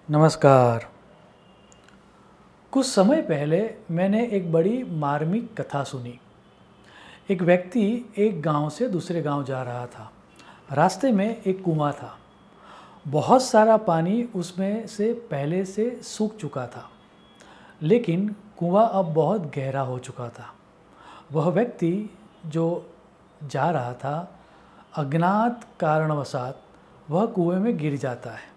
नमस्कार। कुछ समय पहले मैंने एक बड़ी मार्मिक कथा सुनी। एक व्यक्ति एक गांव से दूसरे गांव जा रहा था। रास्ते में एक कुआं था। बहुत सारा पानी उसमें से पहले से सूख चुका था, लेकिन कुआं अब बहुत गहरा हो चुका था। वह व्यक्ति जो जा रहा था, अज्ञात कारणवशात वह कुएं में गिर जाता है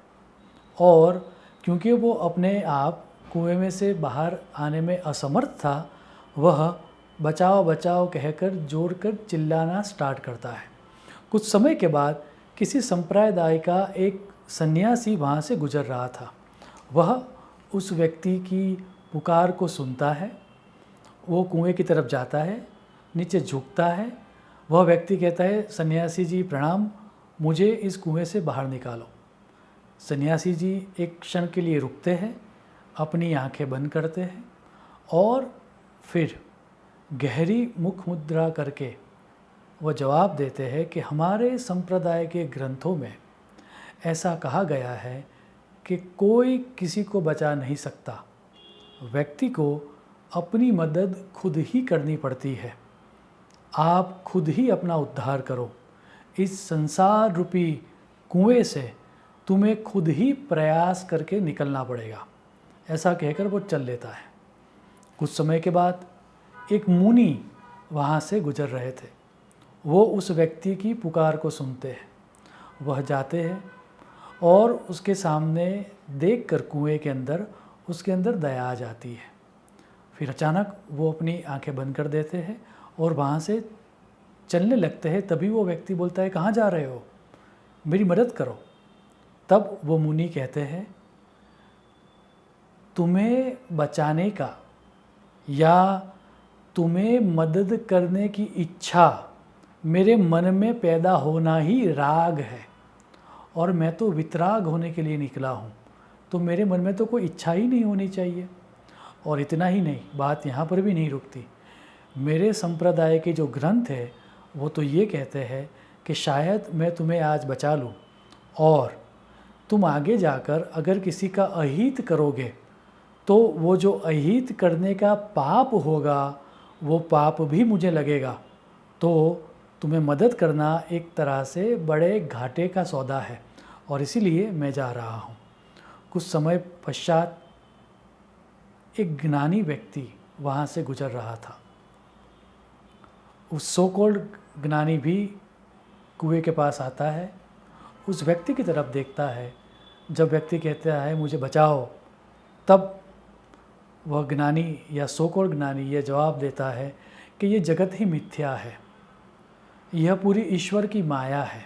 और क्योंकि वो अपने आप कुएं में से बाहर आने में असमर्थ था, वह बचाओ बचाओ कहकर जोर कर चिल्लाना स्टार्ट करता है। कुछ समय के बाद किसी संप्रदाय का एक सन्यासी वहाँ से गुजर रहा था। वह उस व्यक्ति की पुकार को सुनता है। वो कुएं की तरफ जाता है, नीचे झुकता है। वह व्यक्ति कहता है, सन्यासी जी प्रणाम, मुझे इस कुएं से बाहर निकालो। सन्यासी जी एक क्षण के लिए रुकते हैं, अपनी आंखें बंद करते हैं और फिर गहरी मुख मुद्रा करके वह जवाब देते हैं कि हमारे संप्रदाय के ग्रंथों में ऐसा कहा गया है कि कोई किसी को बचा नहीं सकता। व्यक्ति को अपनी मदद खुद ही करनी पड़ती है। आप खुद ही अपना उद्धार करो। इस संसार रूपी कुएं से तुम्हें खुद ही प्रयास करके निकलना पड़ेगा। ऐसा कहकर वो चल लेता है। कुछ समय के बाद एक मुनि वहाँ से गुजर रहे थे। वो उस व्यक्ति की पुकार को सुनते हैं। वह जाते हैं और उसके सामने देखकर कुएं के अंदर उसके अंदर दया आ जाती है। फिर अचानक वो अपनी आंखें बंद कर देते हैं और वहाँ से चलने लगते हैं। तभी वो व्यक्ति बोलता है, कहाँ जा रहे हो, मेरी मदद करो। तब वो मुनि कहते हैं, तुम्हें बचाने का या तुम्हें मदद करने की इच्छा मेरे मन में पैदा होना ही राग है और मैं तो वितराग होने के लिए निकला हूँ, तो मेरे मन में तो कोई इच्छा ही नहीं होनी चाहिए। और इतना ही नहीं, बात यहाँ पर भी नहीं रुकती। मेरे संप्रदाय के जो ग्रंथ है वो तो ये कहते हैं कि शायद मैं तुम्हें आज बचा लूँ और तुम आगे जाकर अगर किसी का अहित करोगे तो वो जो अहित करने का पाप होगा वो पाप भी मुझे लगेगा। तो तुम्हें मदद करना एक तरह से बड़े घाटे का सौदा है और इसीलिए मैं जा रहा हूँ। कुछ समय पश्चात एक ज्ञानी व्यक्ति वहाँ से गुजर रहा था। उस सो कॉल्ड ज्ञानी भी कुएं के पास आता है, उस व्यक्ति की तरफ देखता है। जब व्यक्ति कहता है मुझे बचाओ, तब वह ज्ञानी या सो कॉल्ड ज्ञानी यह जवाब देता है कि ये जगत ही मिथ्या है, यह पूरी ईश्वर की माया है,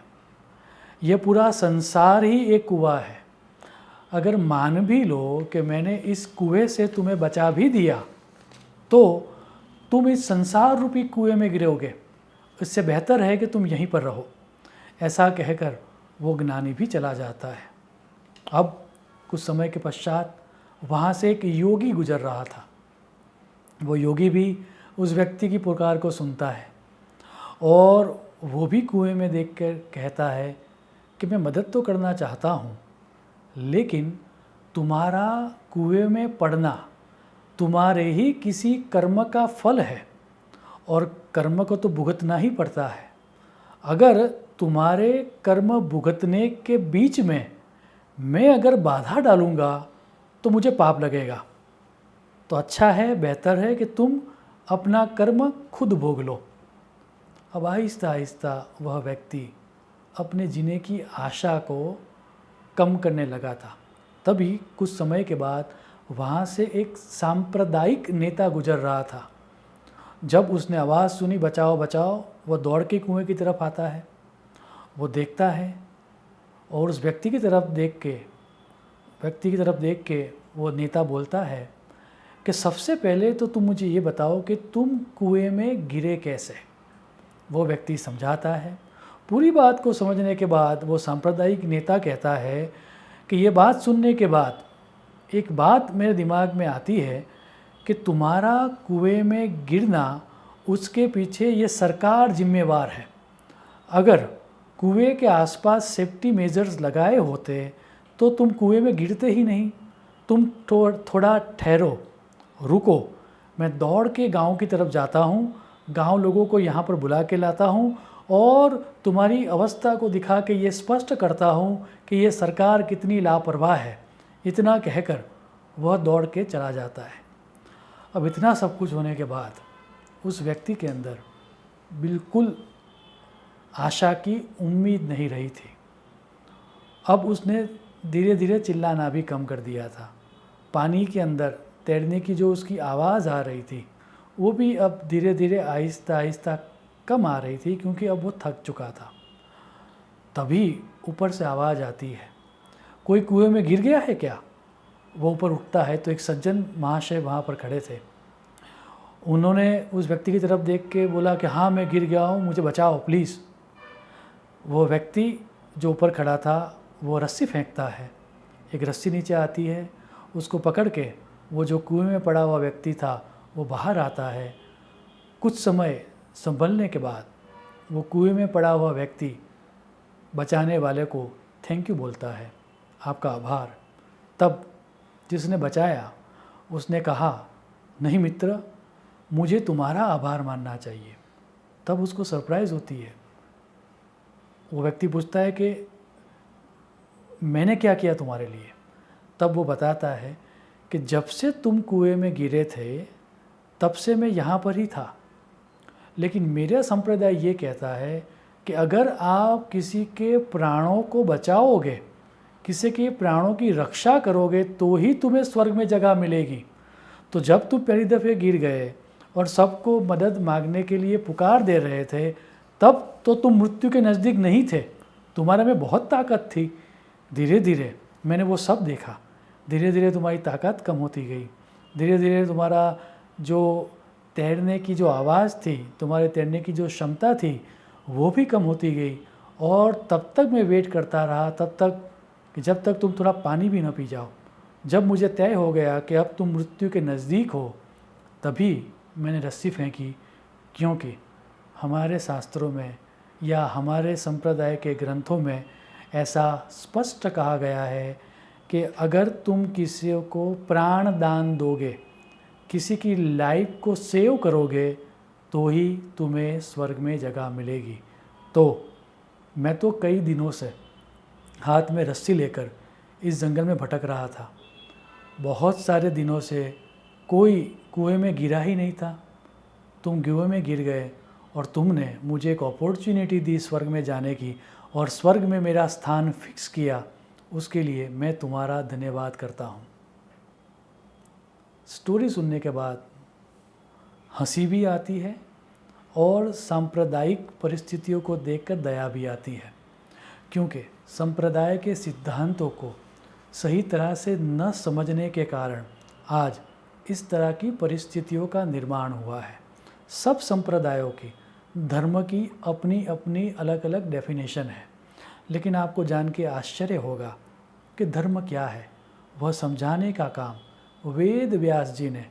यह पूरा संसार ही एक कुआं है। अगर मान भी लो कि मैंने इस कुएं से तुम्हें बचा भी दिया तो तुम इस संसार रूपी कुएं में गिरोगे। इससे बेहतर है कि तुम यहीं पर रहो। ऐसा कहकर वो ज्ञानी भी चला जाता है। अब कुछ समय के पश्चात वहाँ से एक योगी गुजर रहा था। वो योगी भी उस व्यक्ति की पुकार को सुनता है और वो भी कुएं में देखकर कहता है कि मैं मदद तो करना चाहता हूँ, लेकिन तुम्हारा कुएं में पड़ना तुम्हारे ही किसी कर्म का फल है और कर्म को तो भुगतना ही पड़ता है। अगर तुम्हारे कर्म भुगतने के बीच में मैं अगर बाधा डालूँगा तो मुझे पाप लगेगा। तो अच्छा है, बेहतर है कि तुम अपना कर्म खुद भोग लो। अब आहिस्ता आहिस्ता वह व्यक्ति अपने जीने की आशा को कम करने लगा था। तभी कुछ समय के बाद वहाँ से एक सांप्रदायिक नेता गुजर रहा था। जब उसने आवाज़ सुनी बचाओ बचाओ, वह दौड़ के कुएं की तरफ आता है। वो देखता है और उस व्यक्ति की तरफ देख के वो नेता बोलता है कि सबसे पहले तो तुम मुझे ये बताओ कि तुम कुएं में गिरे कैसे। वो व्यक्ति समझाता है। पूरी बात को समझने के बाद वो सांप्रदायिक नेता कहता है कि ये बात सुनने के बाद एक बात मेरे दिमाग में आती है कि तुम्हारा कुएं में गिरना, उसके पीछे ये सरकार जिम्मेवार है। अगर कुएं के आसपास सेफ्टी मेजर्स लगाए होते तो तुम कुएं में गिरते ही नहीं। तुम थोड़ा ठहरो, रुको, मैं दौड़ के गांव की तरफ जाता हूँ, गांव लोगों को यहाँ पर बुला के लाता हूँ और तुम्हारी अवस्था को दिखा के ये स्पष्ट करता हूँ कि ये सरकार कितनी लापरवाह है। इतना कहकर वह दौड़ के चला जाता है। अब इतना सब कुछ होने के बाद उस व्यक्ति के अंदर बिल्कुल आशा की उम्मीद नहीं रही थी। अब उसने धीरे धीरे चिल्लाना भी कम कर दिया था। पानी के अंदर तैरने की जो उसकी आवाज़ आ रही थी वो भी अब धीरे धीरे आहिस्ता आहिस्ता कम आ रही थी, क्योंकि अब वो थक चुका था। तभी ऊपर से आवाज़ आती है, कोई कुएं में गिर गया है क्या? वो ऊपर उठता है तो एक सज्जन महाशय वहाँ पर खड़े थे। उन्होंने उस व्यक्ति की तरफ देख के बोला कि हाँ, मैं गिर गया हूँ, मुझे बचाओ प्लीज़। वो व्यक्ति जो ऊपर खड़ा था वो रस्सी फेंकता है। एक रस्सी नीचे आती है, उसको पकड़ के वो जो कुएं में पड़ा हुआ व्यक्ति था वो बाहर आता है। कुछ समय संभलने के बाद वो कुएं में पड़ा हुआ व्यक्ति बचाने वाले को थैंक यू बोलता है, आपका आभार। तब जिसने बचाया उसने कहा, नहीं मित्र, मुझे तुम्हारा आभार मानना चाहिए। तब उसको सरप्राइज़ होती है। वो व्यक्ति पूछता है कि मैंने क्या किया तुम्हारे लिए? तब वो बताता है कि जब से तुम कुएं में गिरे थे तब से मैं यहाँ पर ही था, लेकिन मेरा संप्रदाय ये कहता है कि अगर आप किसी के प्राणों को बचाओगे, किसी के प्राणों की रक्षा करोगे तो ही तुम्हें स्वर्ग में जगह मिलेगी। तो जब तुम पहली दफ़े गिर गए और सबको मदद मांगने के लिए पुकार दे रहे थे, तब तो तुम मृत्यु के नज़दीक नहीं थे, तुम्हारे में बहुत ताकत थी। धीरे धीरे मैंने वो सब देखा, धीरे धीरे तुम्हारी ताकत कम होती गई, धीरे धीरे तुम्हारा जो तैरने की जो आवाज़ थी, तुम्हारे तैरने की जो क्षमता थी वो भी कम होती गई। और तब तक मैं वेट करता रहा, तब तक कि जब तक तुम थोड़ा पानी भी ना पी जाओ। जब मुझे तय हो गया कि अब तुम मृत्यु के नज़दीक हो, तभी मैंने रस्सी फेंकी, क्योंकि हमारे शास्त्रों में या हमारे संप्रदाय के ग्रंथों में ऐसा स्पष्ट कहा गया है कि अगर तुम किसी को प्राण दान दोगे, किसी की लाइफ को सेव करोगे, तो ही तुम्हें स्वर्ग में जगह मिलेगी। तो मैं तो कई दिनों से हाथ में रस्सी लेकर इस जंगल में भटक रहा था। बहुत सारे दिनों से कोई कुएं में गिरा ही नहीं था। तुम कुएं में गिर गए और तुमने मुझे एक अपॉर्चुनिटी दी स्वर्ग में जाने की, और स्वर्ग में मेरा स्थान फिक्स किया। उसके लिए मैं तुम्हारा धन्यवाद करता हूँ। स्टोरी सुनने के बाद हंसी भी आती है और सांप्रदायिक परिस्थितियों को देखकर दया भी आती है, क्योंकि संप्रदाय के सिद्धांतों को सही तरह से न समझने के कारण आज इस तरह की परिस्थितियों का निर्माण हुआ है। सब संप्रदायों की धर्म की अपनी अपनी अलग अलग डेफिनेशन है, लेकिन आपको जान के आश्चर्य होगा कि धर्म क्या है। वह समझाने का काम वेद व्यास जी ने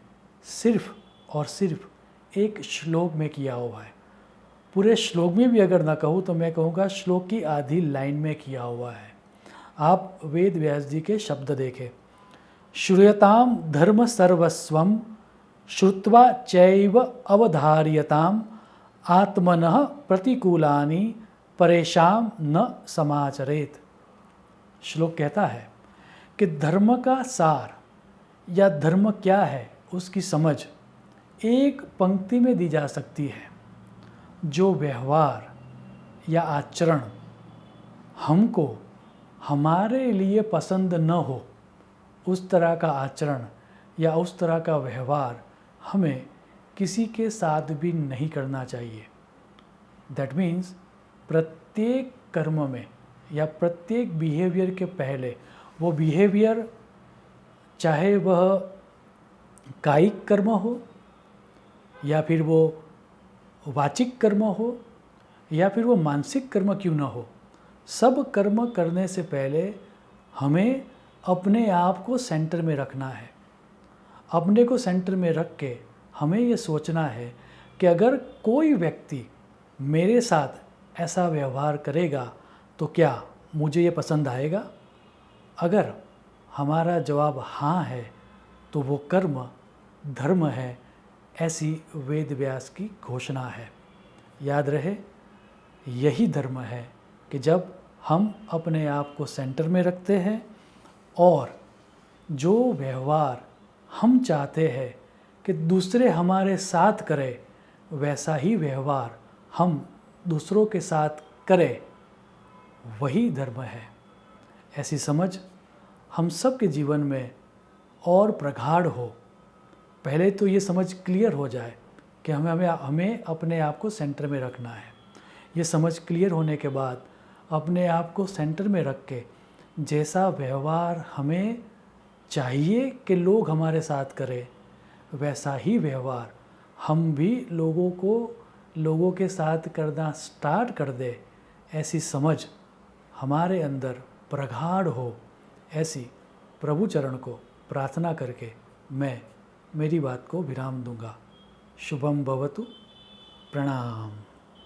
सिर्फ और सिर्फ एक श्लोक में किया हुआ है। पूरे श्लोक में भी अगर ना कहूँ तो मैं कहूँगा श्लोक की आधी लाइन में किया हुआ है। आप वेद व्यास जी के शब्द देखें, श्रूयताम धर्म सर्वस्वम श्रुत्वा चैव अवधार्यताम आत्मनः प्रतिकूलानि परेशान न समाचरेत। श्लोक कहता है कि धर्म का सार या धर्म क्या है उसकी समझ एक पंक्ति में दी जा सकती है। जो व्यवहार या आचरण हमको हमारे लिए पसंद न हो, उस तरह का आचरण या उस तरह का व्यवहार हमें किसी के साथ भी नहीं करना चाहिए। दैट मीन्स प्रत्येक कर्म में या प्रत्येक बिहेवियर के पहले वो बिहेवियर, चाहे वह कायिक कर्म हो या फिर वो वाचिक कर्म हो या फिर वो मानसिक कर्म क्यों न हो, सब कर्म करने से पहले हमें अपने आप को सेंटर में रखना है। अपने को सेंटर में रख के हमें ये सोचना है कि अगर कोई व्यक्ति मेरे साथ ऐसा व्यवहार करेगा तो क्या मुझे ये पसंद आएगा? अगर हमारा जवाब हाँ है तो वो कर्म धर्म है, ऐसी वेद व्यास की घोषणा है। याद रहे, यही धर्म है कि जब हम अपने आप को सेंटर में रखते हैं और जो व्यवहार हम चाहते हैं कि दूसरे हमारे साथ करें, वैसा ही व्यवहार हम दूसरों के साथ करें, वही धर्म है। ऐसी समझ हम सब के जीवन में और प्रगाढ़ हो। पहले तो ये समझ क्लियर हो जाए कि हमें अपने आप को सेंटर में रखना है। ये समझ क्लियर होने के बाद अपने आप को सेंटर में रख के जैसा व्यवहार हमें चाहिए कि लोग हमारे साथ करें, वैसा ही व्यवहार हम भी लोगों के साथ करना स्टार्ट कर दे, ऐसी समझ हमारे अंदर प्रगाढ़ हो। ऐसी प्रभु चरण को प्रार्थना करके मैं मेरी बात को विराम दूंगा। शुभम भवतु। प्रणाम।